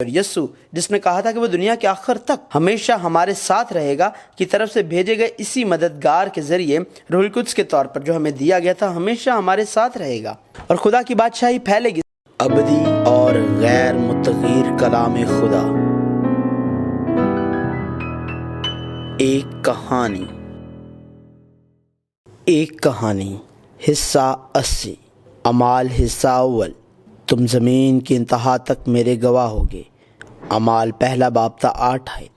اور یسوع جس نے کہا تھا کہ وہ دنیا کے آخر تک ہمیشہ ہمارے ساتھ رہے گا کی طرف سے بھیجے گئے اسی مددگار کے ذریعے روح القدس کے طور پر جو ہمیں دیا گیا تھا ہمیشہ ہمارے ساتھ رہے گا اور خدا کی بادشاہی پھیلے گی۔ ابدی اور غیر متغیر کلام خدا، ایک کہانی حصہ 80 اعمال حصہ اول۔ تم زمین کی انتہا تک میرے گواہ ہوگے، اعمال پہلا باب تا 8 آیت۔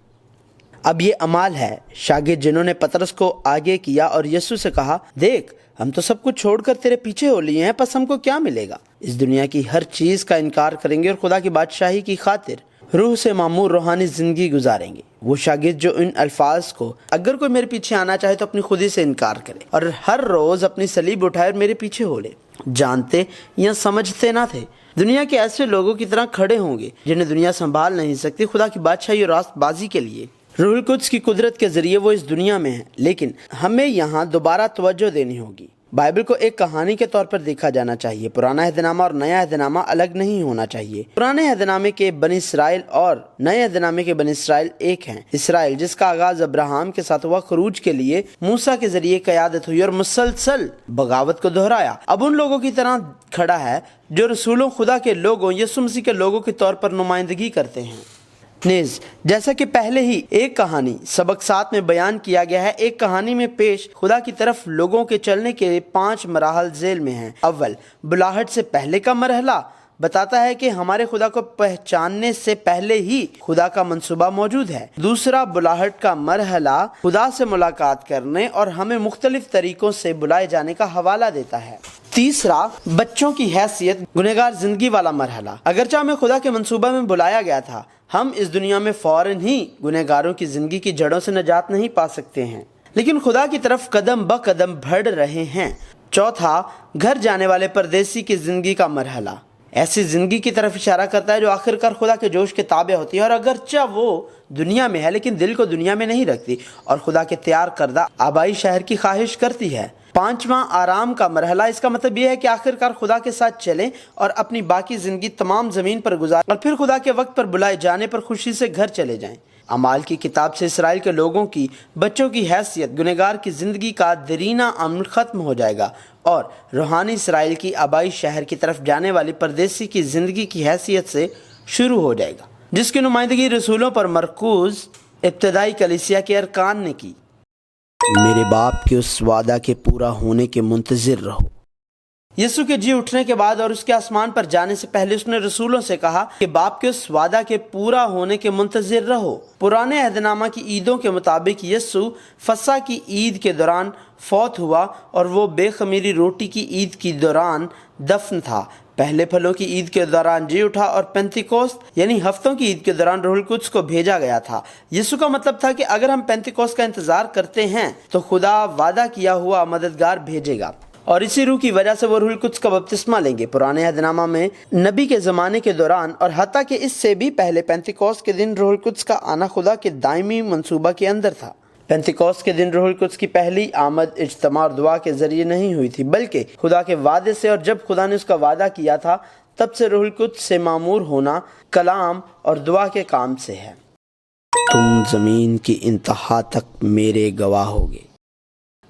اب یہ اعمال ہے، شاگرد جنہوں نے پطرس کو آگے کیا اور یسوع سے کہا، دیکھ ہم تو سب کچھ چھوڑ کر تیرے پیچھے ہو لیے ہیں، پس ہم کو کیا ملے گا؟ اس دنیا کی ہر چیز کا انکار کریں گے اور خدا کی بادشاہی کی خاطر روح سے معمور روحانی زندگی گزاریں گے۔ وہ شاگرد جو ان الفاظ کو اگر کوئی میرے پیچھے آنا چاہے تو اپنی خودی سے انکار کرے اور ہر روز اپنی صلیب اٹھائے اور میرے پیچھے ہو لے، جانتے یا سمجھتے نہ تھے دنیا کے ایسے لوگوں کی طرح کھڑے ہوں گے جنہیں دنیا سنبھال نہیں سکتی خدا کی بادشاہی اور راست بازی کے لیے۔ روح القدس کی قدرت کے ذریعے وہ اس دنیا میں ہیں، لیکن ہمیں یہاں دوبارہ توجہ دینی ہوگی۔ بائبل کو ایک کہانی کے طور پر دیکھا جانا چاہیے۔ پرانا عہد نامہ اور نیا عہد نامہ الگ نہیں ہونا چاہیے۔ پرانے عہد نامے کے بنی اسرائیل اور نئے عہد نامے کے بنی اسرائیل ایک ہیں۔ اسرائیل جس کا آغاز ابراہیم کے ساتھ ہوا، خروج کے لیے موسیٰ کے ذریعے قیادت ہوئی اور مسلسل بغاوت کو دہرایا، اب ان لوگوں کی طرح کھڑا ہے جو رسولوں خدا کے لوگوں یسوع مسیح کے لوگوں کے طور پر نمائندگی کرتے ہیں۔ نیز جیسا کہ پہلے ہی ایک کہانی سبق 7 میں بیان کیا گیا ہے، ایک کہانی میں پیش خدا کی طرف لوگوں کے چلنے کے 5 مراحل ذیل میں ہیں۔ اول، بلاہٹ سے پہلے کا مرحلہ بتاتا ہے کہ ہمارے خدا کو پہچاننے سے پہلے ہی خدا کا منصوبہ موجود ہے۔ دوسرا، بلاہٹ کا مرحلہ خدا سے ملاقات کرنے اور ہمیں مختلف طریقوں سے بلائے جانے کا حوالہ دیتا ہے۔ تیسرا، بچوں کی حیثیت گنہگار زندگی والا مرحلہ۔ اگرچہ ہمیں خدا کے منصوبہ میں بلایا گیا تھا، ہم اس دنیا میں فوراً ہی گنہگاروں کی زندگی کی جڑوں سے نجات نہیں پا سکتے ہیں، لیکن خدا کی طرف قدم بہ قدم بڑھ رہے ہیں۔ چوتھا، گھر جانے والے پردیسی کی زندگی کا مرحلہ ایسی زندگی کی طرف اشارہ کرتا ہے جو آخرکار خدا کے جوش کے تابع ہوتی ہے اور اگرچہ وہ دنیا میں ہے لیکن دل کو دنیا میں نہیں رکھتی اور خدا کے تیار کردہ آبائی شہر کی خواہش کرتی ہے۔ پانچواں، آرام کا مرحلہ۔ اس کا مطلب یہ ہے کہ آخرکار خدا کے ساتھ چلیں اور اپنی باقی زندگی تمام زمین پر گزاریں اور پھر خدا کے وقت پر بلائے جانے پر خوشی سے گھر چلے جائیں۔ اعمال کی کتاب سے اسرائیل کے لوگوں کی بچوں کی حیثیت گنہگار کی زندگی کا دیرینہ عمل ختم ہو جائے گا اور روحانی اسرائیل کی آبائی شہر کی طرف جانے والی پردیسی کی زندگی کی حیثیت سے شروع ہو جائے گا، جس کی نمائندگی رسولوں پر مرکوز ابتدائی کلیسیا کے ارکان نے کی۔ میرے باپ کے اس وعدہ کے پورا ہونے کے منتظر رہو۔ یسوع کے جی اٹھنے کے بعد اور اس کے آسمان پر جانے سے پہلے اس نے رسولوں سے کہا کہ باپ کے اس وعدہ کے پورا ہونے کے منتظر رہو۔ پرانے عہد نامہ کی عیدوں کے مطابق یسوع فسح کی عید کے دوران فوت ہوا اور وہ بے خمیری روٹی کی عید کی دوران دفن تھا، پہلے پھلوں کی عید کے دوران جی اٹھا اور پینتیکوست یعنی ہفتوں کی عید کے دوران روح القدس کو بھیجا گیا تھا۔ یسوع کا مطلب تھا کہ اگر ہم پینتیکوست کا انتظار کرتے ہیں تو خدا وعدہ کیا ہوا مددگار بھیجے گا اور اسی روح کی وجہ سے وہ روح القدس کا بپتسمہ لیں گے۔ پرانے عہد نامہ میں نبی کے زمانے کے دوران اور حتیٰ کہ اس سے بھی پہلے پینتیکوست کے دن روح القدس کا آنا خدا کے دائمی منصوبہ کے اندر تھا۔ پینتیکوست کے دن روح القدس کی پہلی آمد اجتماع اور دعا کے ذریعے نہیں ہوئی تھی بلکہ خدا کے وعدے سے، اور جب خدا نے اس کا وعدہ کیا تھا تب سے روح القدس سے معمور ہونا کلام اور دعا کے کام سے ہے۔ تم زمین کی انتہا تک میرے گواہ ہوگے۔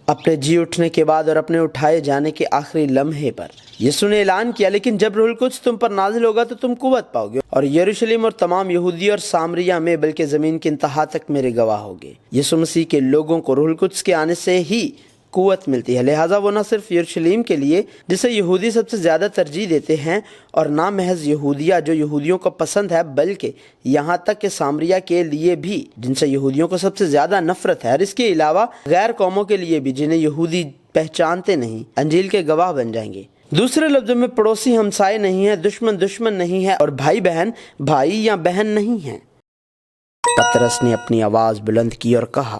اپنے جی اٹھنے کے بعد اور اپنے اٹھائے جانے کے آخری لمحے پر یسوع نے اعلان کیا، لیکن جب روح القدس تم پر نازل ہوگا تو تم قوت پاؤ گے اور یروشلم اور تمام یہودی اور سامریہ میں بلکہ زمین کی انتہا تک میرے گواہ ہوگے۔ یسوع مسیح کے لوگوں کو روح القدس کے آنے سے ہی قوت ملتی ہے، لہٰذا وہ نہ صرف یروشلم کے لیے جسے یہودی سب سے زیادہ ترجیح دیتے ہیں اور نہ محض یہودیہ جو یہودیوں کو پسند ہے، بلکہ یہاں تک کہ سامریہ کے لیے بھی جن سے یہودیوں کو سب سے زیادہ نفرت ہے، اور اس کے علاوہ غیر قوموں کے لیے بھی جنہیں یہودی پہچانتے نہیں، انجیل کے گواہ بن جائیں گے۔ دوسرے لفظوں میں پڑوسی ہمسائے نہیں ہے، دشمن نہیں ہے اور بھائی بہن بھائی یا بہن نہیں ہیں۔ پطرس نے اپنی آواز بلند کی اور کہا،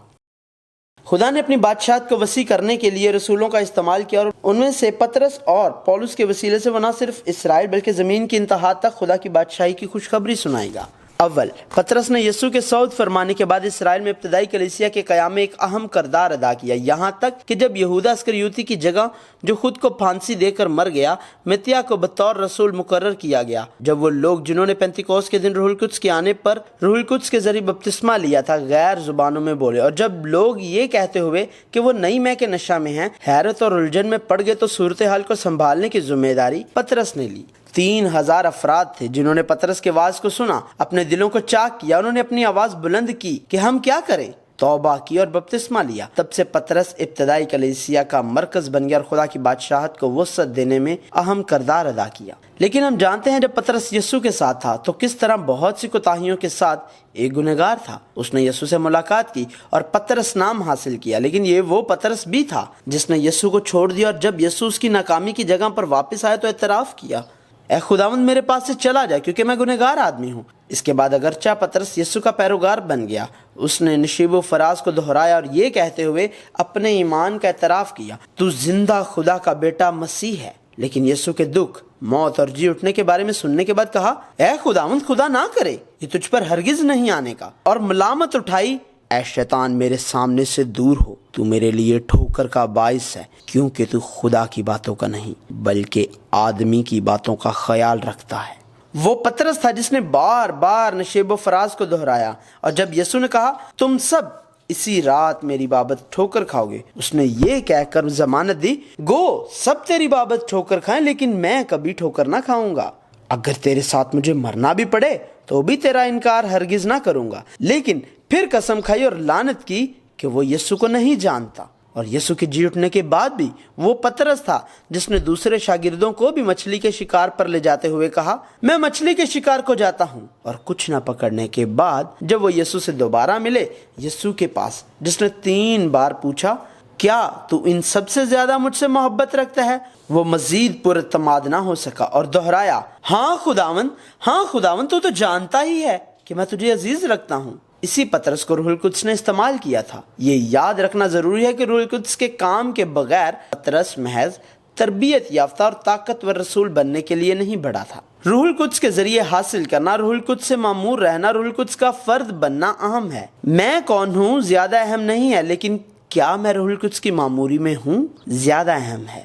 خدا نے اپنی بادشاہت کو وسیع کرنے کے لیے رسولوں کا استعمال کیا اور ان میں سے پطرس اور پولس کے وسیلے سے وہ نہ صرف اسرائیل بلکہ زمین کی انتہا تک خدا کی بادشاہی کی خوشخبری سنائے گا۔ اول، پطرس نے یسوع کے صعود فرمانے کے بعد اسرائیل میں ابتدائی کلیسیا کے قیام میں ایک اہم کردار ادا کیا، یہاں تک کہ جب یہودا اسکریوتی کی جگہ جو خود کو پھانسی دے کر مر گیا، متیہ کو بطور رسول مقرر کیا گیا۔ جب وہ لوگ جنہوں نے پینتیکوست کے دن روح القدس کے آنے پر روح القدس کے ذریعے بپتسمہ لیا تھا غیر زبانوں میں بولے، اور جب لوگ یہ کہتے ہوئے کہ وہ نئی مے کے نشہ میں ہیں حیرت اور الجھن میں پڑ گئے، تو صورتحال کو سنبھالنے کی ذمہ داری پطرس نے لی۔ 3000 افراد تھے جنہوں نے پطرس کے واعظ کو سنا، اپنے دلوں کو چاک کیا، انہوں نے اپنی آواز بلند کی کہ ہم کیا کریں، توبہ کی اور بپتسمہ لیا۔ تب سے پطرس ابتدائی کلیسیا کا مرکز بن گیا اور خدا کی بادشاہت کو وسعت دینے میں اہم کردار ادا کیا۔ لیکن ہم جانتے ہیں جب پطرس یسوع کے ساتھ تھا تو کس طرح بہت سی کوتاہیوں کے ساتھ ایک گنہگار تھا۔ اس نے یسوع سے ملاقات کی اور پطرس نام حاصل کیا، لیکن یہ وہ پطرس بھی تھا جس نے یسوع کو چھوڑ دیا، اور جب یسوع اس کی ناکامی کی جگہ پر واپس آئے تو اعتراف کیا، اے خداوند میرے پاس سے چلا جا کیونکہ میں گنہگار آدمی ہوں۔ اس کے بعد اگرچہ پطرس یسوع کا پیروکار بن گیا، اس نے نشیب و فراز کو دہرایا اور یہ کہتے ہوئے اپنے ایمان کا اعتراف کیا، تو زندہ خدا کا بیٹا مسیح ہے۔ لیکن یسوع کے دکھ، موت اور جی اٹھنے کے بارے میں سننے کے بعد کہا، اے خداوند خدا نہ کرے یہ تجھ پر ہرگز نہیں آنے کا، اور ملامت اٹھائی، اے شیطان میرے سامنے سے دور ہو، تو میرے لیے ٹھوکر کا باعث ہے، کیونکہ تو خدا کی باتوں کا نہیں بلکہ آدمی کی باتوں کا خیال رکھتا ہے۔ وہ پطرس تھا جس نے بار بار نشیب و فراز کو دہرایا، اور جب یسوع نے کہا تم سب اسی رات میری بابت ٹھوکر کھاؤ گے، اس نے یہ کہہ کر ضمانت دی، گو سب تیری بابت ٹھوکر کھائیں لیکن میں کبھی ٹھوکر نہ کھاؤں گا، اگر تیرے ساتھ مجھے مرنا بھی پڑے تو بھی تیرا انکار ہرگز نہ کروں گا۔ لیکن پھر قسم کھائی اور لعنت کی کہ وہ یسوع کو نہیں جانتا۔ اور یسوع کے جی اٹھنے کے بعد بھی وہ پطرس تھا جس نے دوسرے شاگردوں کو بھی مچھلی کے شکار پر لے جاتے ہوئے کہا، میں مچھلی کے شکار کو جاتا ہوں۔ اور کچھ نہ پکڑنے کے بعد جب وہ یسوع سے دوبارہ ملے، یسوع کے پاس، جس نے 3 بار پوچھا، کیا تو ان سب سے زیادہ مجھ سے محبت رکھتا ہے، وہ مزید پر اعتماد نہ ہو سکا اور دہرایا، ہاں خداوند تو جانتا ہی ہے کہ میں تجھے عزیز رکھتا ہوں۔ اسی پطرس کو روح القدس نے استعمال کیا تھا۔ یہ یاد رکھنا ضروری ہے کہ روح القدس کے کام کے بغیر پطرس محض تربیت یافتہ اور طاقتور رسول بننے کے لیے نہیں بڑھا تھا۔ روح القدس کے ذریعے حاصل کرنا، روح القدس سے معمور رہنا، روح القدس کا فرد بننا اہم ہے۔ میں کون ہوں زیادہ اہم نہیں ہے، لیکن کیا میں روح القدس کی معموری میں ہوں زیادہ اہم ہے۔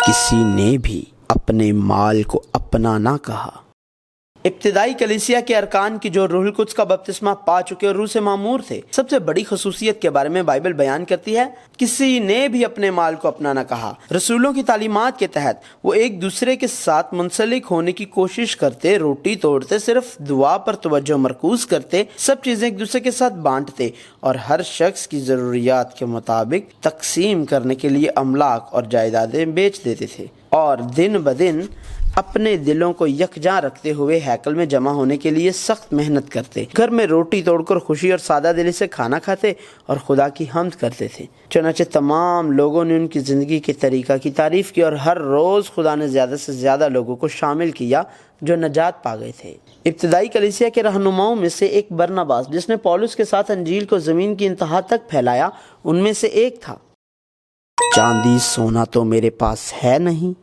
کسی نے بھی اپنے مال کو اپنا نہ کہا۔ ابتدائی کلیسیا کے ارکان کی جو روح القدس کا بپتسمہ پا چکے اور روح سے معمور تھے، سب سے بڑی خصوصیت کے بارے میں بائبل بیان کرتی ہے، کسی نے بھی اپنے مال کو اپنا نہ کہا۔ رسولوں کی تعلیمات کے تحت وہ ایک دوسرے کے ساتھ منسلک ہونے کی کوشش کرتے، روٹی توڑتے، صرف دعا پر توجہ مرکوز کرتے، سب چیزیں ایک دوسرے کے ساتھ بانٹتے اور ہر شخص کی ضروریات کے مطابق تقسیم کرنے کے لیے املاک اور جائیدادیں بیچ دیتے تھے، اور دن بدن اپنے دلوں کو یکجاں رکھتے ہوئے ہیکل میں جمع ہونے کے لیے سخت محنت کرتے، گھر میں روٹی توڑ کر خوشی اور سادہ دلی سے کھانا کھاتے اور خدا کی حمد کرتے تھے۔ چنانچہ تمام لوگوں نے ان کی زندگی کے طریقہ کی تعریف کی، اور ہر روز خدا نے زیادہ سے زیادہ لوگوں کو شامل کیا جو نجات پا گئے تھے۔ ابتدائی کلیسیا کے رہنماؤں میں سے ایک برناباس، جس نے پولس کے ساتھ انجیل کو زمین کی انتہا تک پھیلایا، ان میں سے ایک تھا۔ چاندی سونا تو میرے پاس ہے نہیں۔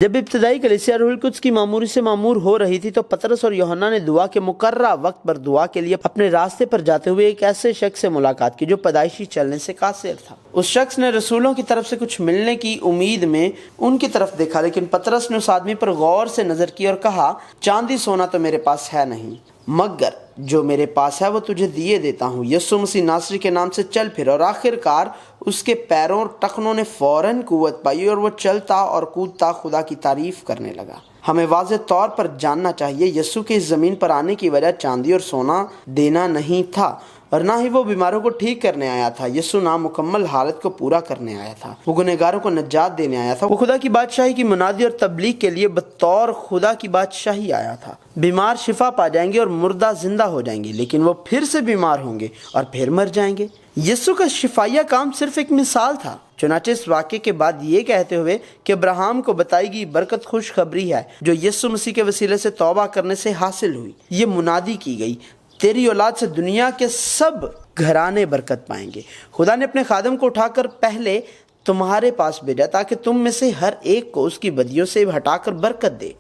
جب ابتدائی کلیسیا روح القدس کی معموری سے معمور ہو رہی تھی تو پطرس اور یوحنا نے دعا کے مقررہ وقت پر دعا کے لیے اپنے راستے پر جاتے ہوئے ایک ایسے شخص سے ملاقات کی جو پیدائشی چلنے سے قاصر تھا۔ اس شخص نے رسولوں کی طرف سے کچھ ملنے کی امید میں ان کی طرف دیکھا، لیکن پطرس نے اس آدمی پر غور سے نظر کی اور کہا، چاندی سونا تو میرے پاس ہے نہیں، مگر جو میرے پاس ہے وہ تجھے دیے دیتا ہوں۔ یسوع مسیح ناصری کے نام سے چل پھر، اور آخر کار اس کے پیروں اور ٹخنوں نے فوراً قوت پائی اور وہ چلتا اور کودتا خدا کی تعریف کرنے لگا۔ ہمیں واضح طور پر جاننا چاہیے یسوع کے اس زمین پر آنے کی وجہ چاندی اور سونا دینا نہیں تھا، اور نہ ہی وہ بیماروں کو ٹھیک کرنے آیا تھا۔ یسوع نامکمل حالت کو پورا کرنے آیا تھا، وہ گنہگاروں کو نجات دینے آیا تھا، وہ خدا کی بادشاہی کی منادی اور تبلیغ کے لیے بطور خدا کی بادشاہی آیا تھا۔ بیمار شفا پا جائیں گے اور مردہ زندہ ہو جائیں گے، لیکن وہ پھر سے بیمار ہوں گے اور پھر مر جائیں گے۔ یسوع کا شفائیہ کام صرف ایک مثال تھا۔ چنانچہ اس واقعے کے بعد یہ کہتے ہوئے کہ ابراہیم کو بتائی گئی برکت خوشخبری ہے جو یسوع مسیح کے وسیلے سے توبہ کرنے سے حاصل ہوئی، یہ منادی کی گئی، تیری اولاد سے دنیا کے سب گھرانے برکت پائیں گے۔ خدا نے اپنے خادم کو اٹھا کر پہلے تمہارے پاس بھیجا تاکہ تم میں سے ہر ایک کو اس کی بدیوں سے ہٹا کر برکت دے۔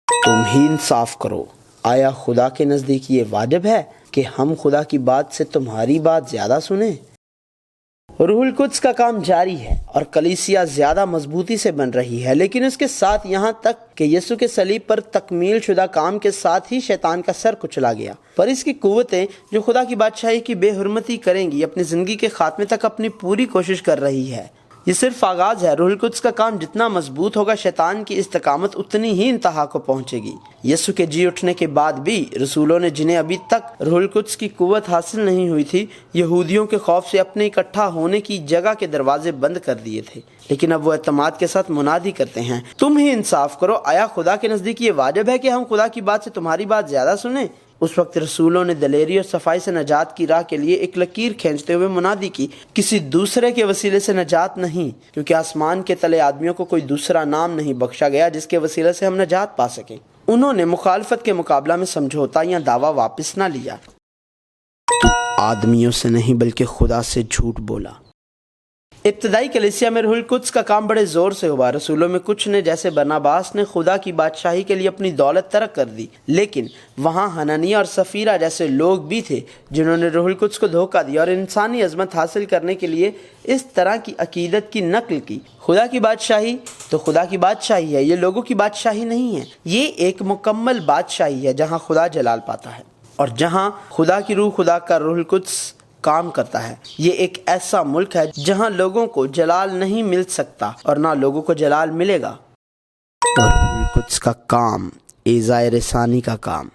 تم ہی انصاف کرو آیا خدا کے نزدیک یہ واجب ہے کہ ہم خدا کی بات سے تمہاری بات زیادہ سنیں؟ روح القدس کا کام جاری ہے اور کلیسیا زیادہ مضبوطی سے بن رہی ہے، لیکن اس کے ساتھ یہاں تک کہ یسوع کے صلیب پر تکمیل شدہ کام کے ساتھ ہی شیطان کا سر کچلا گیا، پر اس کی قوتیں جو خدا کی بادشاہی کی بے حرمتی کریں گی اپنی زندگی کے خاتمے تک اپنی پوری کوشش کر رہی ہے۔ یہ صرف آغاز ہے۔ روح القدس کا کام جتنا مضبوط ہوگا، شیطان کی استقامت اتنی ہی انتہا کو پہنچے گی۔ یسوع کے جی اٹھنے کے بعد بھی رسولوں نے، جنہیں ابھی تک روح القدس کی قوت حاصل نہیں ہوئی تھی، یہودیوں کے خوف سے اپنے اکٹھا ہونے کی جگہ کے دروازے بند کر دیے تھے، لیکن اب وہ اعتماد کے ساتھ منادی کرتے ہیں، تم ہی انصاف کرو، آیا خدا کے نزدیک یہ واجب ہے کہ ہم خدا کی بات سے تمہاری بات زیادہ سنیں؟ اس وقت رسولوں نے دلیری اور صفائی سے نجات کی راہ کے لیے ایک لکیر کھینچتے ہوئے منادی کی، کسی دوسرے کے وسیلے سے نجات نہیں، کیونکہ آسمان کے تلے آدمیوں کو کوئی دوسرا نام نہیں بخشا گیا جس کے وسیلے سے ہم نجات پا سکیں۔ انہوں نے مخالفت کے مقابلہ میں سمجھوتا یا دعویٰ واپس نہ لیا۔ تو آدمیوں سے نہیں بلکہ خدا سے جھوٹ بولا۔ ابتدائی کلیسیا میں روح القدس کا کام بڑے زور سے ہوا۔ رسولوں میں کچھ نے، جیسے برناباس نے، خدا کی بادشاہی کے لیے اپنی دولت ترک کر دی، لیکن وہاں حنانیہ اور سفیرہ جیسے لوگ بھی تھے جنہوں نے روح القدس کو دھوکہ دیا اور انسانی عظمت حاصل کرنے کے لیے اس طرح کی عقیدت کی نقل کی۔ خدا کی بادشاہی تو خدا کی بادشاہی ہے، یہ لوگوں کی بادشاہی نہیں ہے۔ یہ ایک مکمل بادشاہی ہے جہاں خدا جلال پاتا ہے اور جہاں خدا کی روح، خدا کا روح القدس کام کرتا ہے۔ یہ ایک ایسا ملک ہے جہاں لوگوں کو جلال نہیں مل سکتا اور نہ لوگوں کو جلال ملے گا۔ اور روح القدس کا کام ایذائے رسانی کا کام۔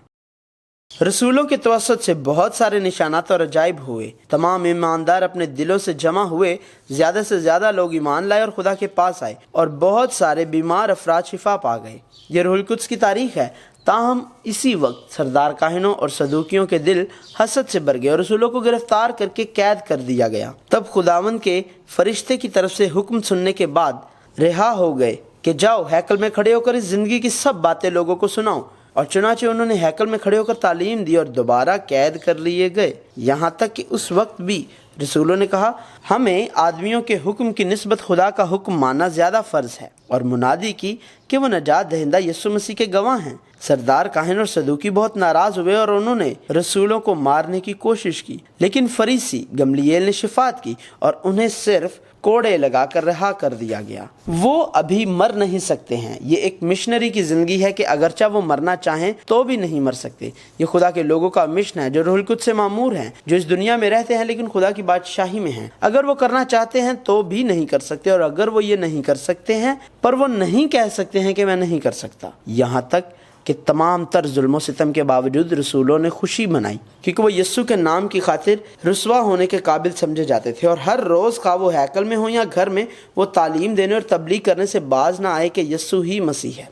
رسولوں کے توسط سے بہت سارے نشانات اور عجائب ہوئے، تمام ایماندار اپنے دلوں سے جمع ہوئے، زیادہ سے زیادہ لوگ ایمان لائے اور خدا کے پاس آئے، اور بہت سارے بیمار افراد شفا پا گئے۔ یہ روح القدس کی تاریخ ہے۔ تاہم اسی وقت سردار کاہنوں اور صدوقیوں کے دل حسد سے بھر گئے اور رسولوں کو گرفتار کر کے قید کر دیا گیا۔ تب خداوند کے فرشتے کی طرف سے حکم سننے کے بعد رہا ہو گئے کہ جاؤ ہیکل میں کھڑے ہو کر اس زندگی کی سب باتیں لوگوں کو سناؤ، اور چنانچہ انہوں نے ہیکل میں کھڑے ہو کر تعلیم دی اور دوبارہ قید کر لیے گئے۔ یہاں تک کہ اس وقت بھی رسولوں نے کہا، ہمیں آدمیوں کے حکم کی نسبت خدا کا حکم ماننا زیادہ فرض ہے، اور منادی کی کہ وہ نجات دہندہ یسوع مسیح کے گواہ ہیں۔ سردار کاہن اور صدوقی بہت ناراض ہوئے اور انہوں نے رسولوں کو مارنے کی کوشش کی، لیکن فریسی گملیل نے شفاعت کی اور انہیں صرف کوڑے لگا کر رہا کر دیا گیا۔ وہ ابھی مر نہیں سکتے ہیں۔ یہ ایک مشنری کی زندگی ہے کہ اگرچہ وہ مرنا چاہیں تو بھی نہیں مر سکتے۔ یہ خدا کے لوگوں کا مشن ہے جو روح القدس سے مامور ہیں، جو اس دنیا میں رہتے ہیں لیکن خدا کی بادشاہی میں ہیں۔ اگر وہ کرنا چاہتے ہیں تو بھی نہیں کر سکتے، اور اگر وہ یہ نہیں کر سکتے ہیں پر وہ نہیں کہہ سکتے ہیں کہ میں نہیں کر سکتا۔ یہاں تک کہ تمام تر ظلم و ستم کے باوجود رسولوں نے خوشی منائی، کیونکہ وہ یسوع کے نام کی خاطر رسوا ہونے کے قابل سمجھے جاتے تھے، اور ہر روز خواہ وہ ہیکل میں ہو یا گھر میں، وہ تعلیم دینے اور تبلیغ کرنے سے باز نہ آئے کہ یسوع ہی مسیح ہے۔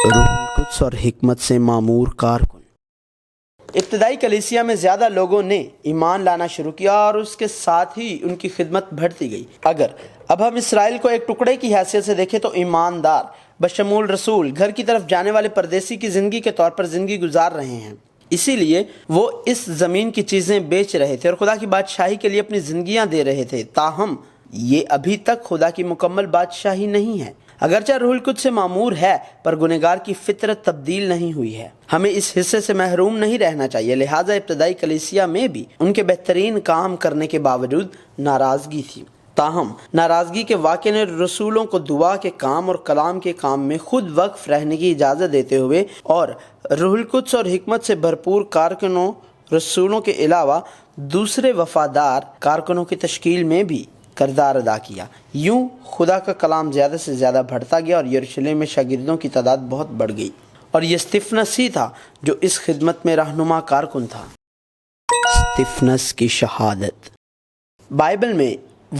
روح القدس اور حکمت سے معمور کارکن۔ ابتدائی کلیسیا میں زیادہ لوگوں نے ایمان لانا شروع کیا اور اس کے ساتھ ہی ان کی خدمت بڑھتی گئی۔ اگر اب ہم اسرائیل کو ایک ٹکڑے کی حیثیت سے دیکھیں تو ایماندار بشمول رسول گھر کی طرف جانے والے پردیسی کی زندگی کے طور پر زندگی گزار رہے ہیں، اسی لیے وہ اس زمین کی چیزیں بیچ رہے تھے اور خدا کی بادشاہی کے لیے اپنی زندگیاں دے رہے تھے۔ تاہم یہ ابھی تک خدا کی مکمل بادشاہی نہیں ہے۔ اگرچہ روح القدس سے معمور ہے پر گنہگار کی فطرت تبدیل نہیں ہوئی ہے۔ ہمیں اس حصے سے محروم نہیں رہنا چاہیے، لہٰذا ابتدائی کلیسیا میں بھی ان کے بہترین کام کرنے کے باوجود ناراضگی تھی۔ تاہم ناراضگی کے واقعے نے رسولوں کو دعا کے کام اور کلام کے کام میں خود وقف رہنے کی اجازت دیتے ہوئے اور روح القدس اور حکمت سے بھرپور کارکنوں، رسولوں کے علاوہ دوسرے وفادار کارکنوں کی تشکیل میں بھی کردار ادا کیا۔ یوں خدا کا کلام زیادہ سے زیادہ بڑھتا گیا اور یروشلم میں شاگردوں کی تعداد بہت بڑھ گئی، اور یہ استفنس ہی تھا جو اس خدمت میں رہنما کارکن تھا۔ استفنس کی شہادت۔ بائبل میں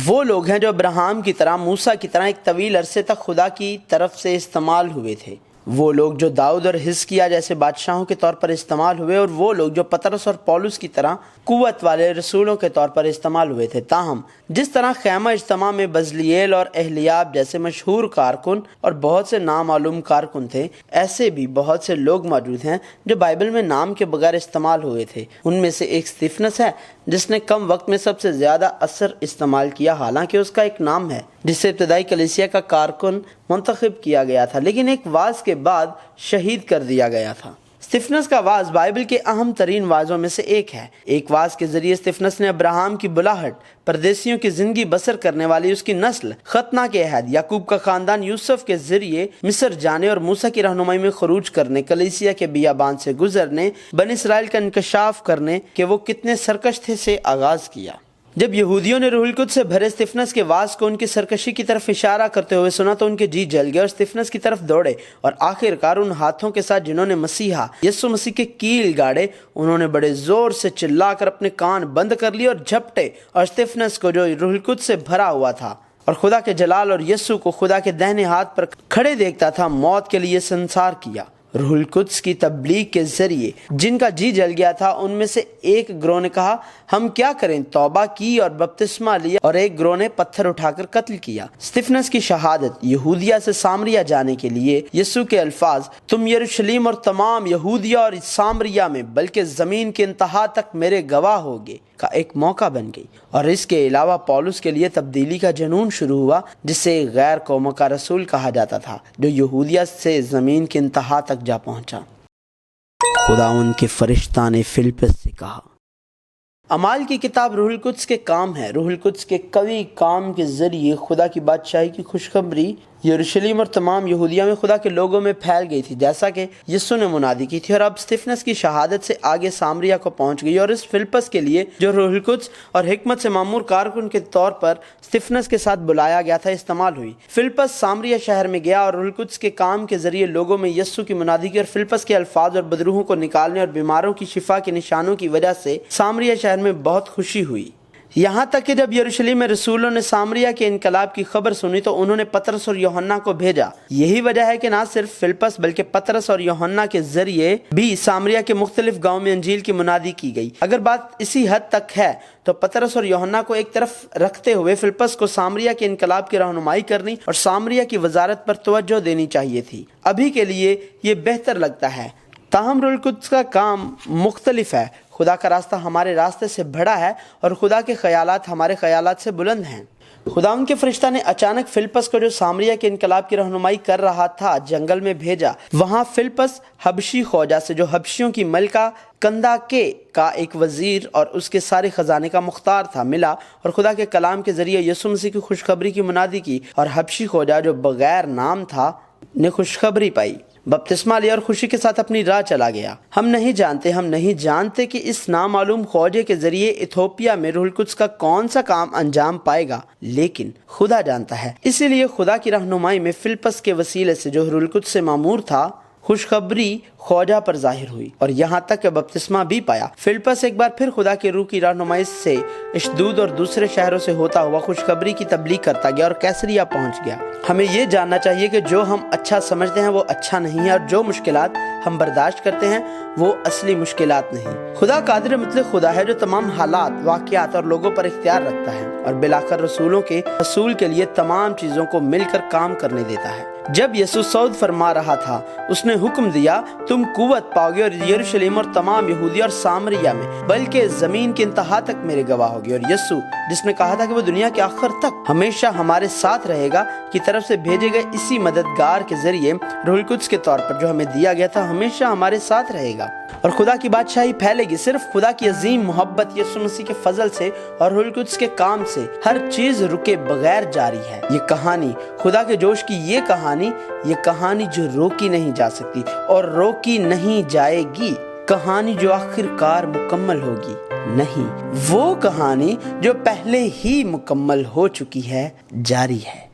وہ لوگ ہیں جو ابراہیم کی طرح، موسیٰ کی طرح ایک طویل عرصے تک خدا کی طرف سے استعمال ہوئے تھے۔ وہ لوگ جو داؤد اور حزقیہ جیسے بادشاہوں کے طور پر استعمال ہوئے، اور وہ لوگ جو پطرس اور پولس کی طرح قوت والے رسولوں کے طور پر استعمال ہوئے تھے۔ تاہم جس طرح خیمہ اجتماع میں بزلیل اور اہلیاب جیسے مشہور کارکن اور بہت سے نامعلوم کارکن تھے، ایسے بھی بہت سے لوگ موجود ہیں جو بائبل میں نام کے بغیر استعمال ہوئے تھے۔ ان میں سے ایک استفنس ہے جس نے کم وقت میں سب سے زیادہ اثر استعمال کیا، حالانکہ اس کا ایک نام ہے جسے ابتدائی کلیسیا کا کارکن منتخب کیا گیا تھا، لیکن ایک واز کے بعد شہید کر دیا گیا تھا۔ استفنس کا واز بائبل کے اہم ترین وازوں میں سے ایک ہے۔ ایک واز کے ذریعے استفنس نے ابراہم کی بلاہٹ، پردیسیوں کی زندگی بسر کرنے والی اس کی نسل، ختنہ کے عہد، یعقوب کا خاندان یوسف کے ذریعے مصر جانے اور موسیٰ کی رہنمائی میں خروج کرنے، کلیسیا کے بیابان سے گزرنے، بنی اسرائیل کا انکشاف کرنے کہ وہ کتنے سرکش تھے سے آغاز کیا۔ جب یہودیوں نے روح القدس سے بھرے استفنس کے واز کو ان کی سرکشی کی طرف اشارہ کرتے ہوئے سنا تو ان کے جی جل گئے اور استفنس کی طرف دوڑے، اور آخر کار ان ہاتھوں کے ساتھ جنہوں نے مسیحا یسوع مسیح کے کیل گاڑے، انہوں نے بڑے زور سے چلا کر اپنے کان بند کر لیے اور جھپٹے، اور استفنس کو جو روح القدس سے بھرا ہوا تھا اور خدا کے جلال اور یسوع کو خدا کے دہنے ہاتھ پر کھڑے دیکھتا تھا، موت کے لیے سنسار کیا۔ روح القدس کی تبلیغ کے ذریعے جن کا جی جل گیا تھا ان میں سے ایک گروہ نے کہا ہم کیا کریں، توبہ کی اور بپتسمہ لیا، اور ایک گروہ نے پتھر اٹھا کر قتل کیا۔ استفنس کی شہادت، یہودیہ سے سامریہ جانے کے لیے یسوع کے الفاظ تم یروشلم اور تمام یہودیہ اور سامریہ میں بلکہ زمین کے انتہا تک میرے گواہ ہوگے کا ایک موقع بن گئی، اور اس کے علاوہ پولس کے لیے تبدیلی کا جنون شروع ہوا، جس سے ایک غیر قوموں کا رسول کہا جاتا تھا جو یہودیہ سے زمین کے انتہا تک جا پہنچا۔ خداوند کے فرشتہ نے فلپس سے کہا۔ اعمال کی کتاب روح القدس کے کام ہے۔ روح القدس کے قوی کام کے ذریعے خدا کی بادشاہی کی خوشخبری یروشلم اور تمام یہودیہ میں خدا کے لوگوں میں پھیل گئی تھی، جیسا کہ یسوع نے منادی کی تھی، اور اب استفنس کی شہادت سے آگے سامریہ کو پہنچ گئی، اور اس فلپس کے لیے جو روح القدس اور حکمت سے معمور کارکن کے طور پر استفنس کے ساتھ بلایا گیا تھا استعمال ہوئی۔ فلپس سامریہ شہر میں گیا اور روح القدس کے کام کے ذریعے لوگوں میں یسوع کی منادی کی، اور فلپس کے الفاظ اور بدروحوں کو نکالنے اور بیماروں کی شفا کے نشانوں کی وجہ سے سامریہ شہر میں بہت خوشی ہوئی، یہاں تک کہ جب یروشلم میں رسولوں نے سامریہ کے انقلاب کی خبر سنی تو انہوں نے پطرس اور یوحنا کو بھیجا۔ یہی وجہ ہے کہ نہ صرف فلپس بلکہ پطرس اور یوحنا کے ذریعے بھی سامریہ کے مختلف گاؤں میں انجیل کی منادی کی گئی۔ اگر بات اسی حد تک ہے تو پطرس اور یوحنا کو ایک طرف رکھتے ہوئے فلپس کو سامریہ کے انقلاب کی رہنمائی کرنی اور سامریہ کی وزارت پر توجہ دینی چاہیے تھی۔ ابھی کے لیے یہ بہتر لگتا ہے، تاہم روح القدس کا کام مختلف ہے۔ خدا کا راستہ ہمارے راستے سے بڑا ہے اور خدا کے خیالات ہمارے خیالات سے بلند ہیں۔ خدا ان کے فرشتہ نے اچانک فلپس کو جو سامریہ کے انقلاب کی رہنمائی کر رہا تھا جنگل میں بھیجا۔ وہاں فلپس حبشی خوجہ سے جو حبشیوں کی ملکہ کنداکے کا ایک وزیر اور اس کے سارے خزانے کا مختار تھا ملا، اور خدا کے کلام کے ذریعے یسوع مسیح کی خوشخبری کی منادی کی، اور حبشی خوجہ جو بغیر نام تھا نے خوشخبری پائی، بپتسمہ لیا اور خوشی کے ساتھ اپنی راہ چلا گیا۔ ہم نہیں جانتے کہ اس نامعلوم خوجے کے ذریعے ایتھوپیا میں روح القدس کا کون سا کام انجام پائے گا، لیکن خدا جانتا ہے۔ اسی لیے خدا کی رہنمائی میں فلپس کے وسیلے سے جو روح القدس سے مامور تھا خوشخبری خوجہ پر ظاہر ہوئی، اور یہاں تک کہ بپتسمہ بھی پایا۔ فلپس ایک بار پھر خدا کے روح کی رہنمائی سے اشدود اور دوسرے شہروں سے ہوتا ہوا خوشخبری کی تبلیغ کرتا گیا اور کیسریا پہنچ گیا۔ ہمیں یہ جاننا چاہیے کہ جو ہم اچھا سمجھتے ہیں وہ اچھا نہیں ہے، اور جو مشکلات ہم برداشت کرتے ہیں وہ اصلی مشکلات نہیں۔ خدا قادر مطلق خدا ہے جو تمام حالات، واقعات اور لوگوں پر اختیار رکھتا ہے، اور بلاخر رسولوں کے رسول کے لیے تمام چیزوں کو مل کر کام کرنے دیتا ہے۔ جب یسوع صعود فرما رہا تھا اس نے حکم دیا تم قوت پاؤ گے اور یروشلم اور تمام یہودیہ اور سامریہ میں بلکہ زمین کے انتہا تک میرے گواہ ہوگے۔ اور یسوع جس نے کہا تھا کہ وہ دنیا کے آخر تک ہمیشہ ہمارے ساتھ رہے گا کی طرف سے بھیجے گئے اسی مددگار کے ذریعے روح القدس کے طور پر جو ہمیں دیا گیا تھا ہمیشہ ہمارے ساتھ رہے گا، اور خدا کی بادشاہی پھیلے گی صرف خدا کی عظیم محبت یسوع مسیح کے فضل سے اور روح القدس کے کام سے۔ ہر چیز رکے بغیر جاری ہے۔ یہ کہانی خدا کے جوش کی یہ کہانی جو روکی نہیں جا سکتی اور روکی نہیں جائے گی، کہانی جو آخر کار مکمل ہوگی نہیں، وہ کہانی جو پہلے ہی مکمل ہو چکی ہے جاری ہے۔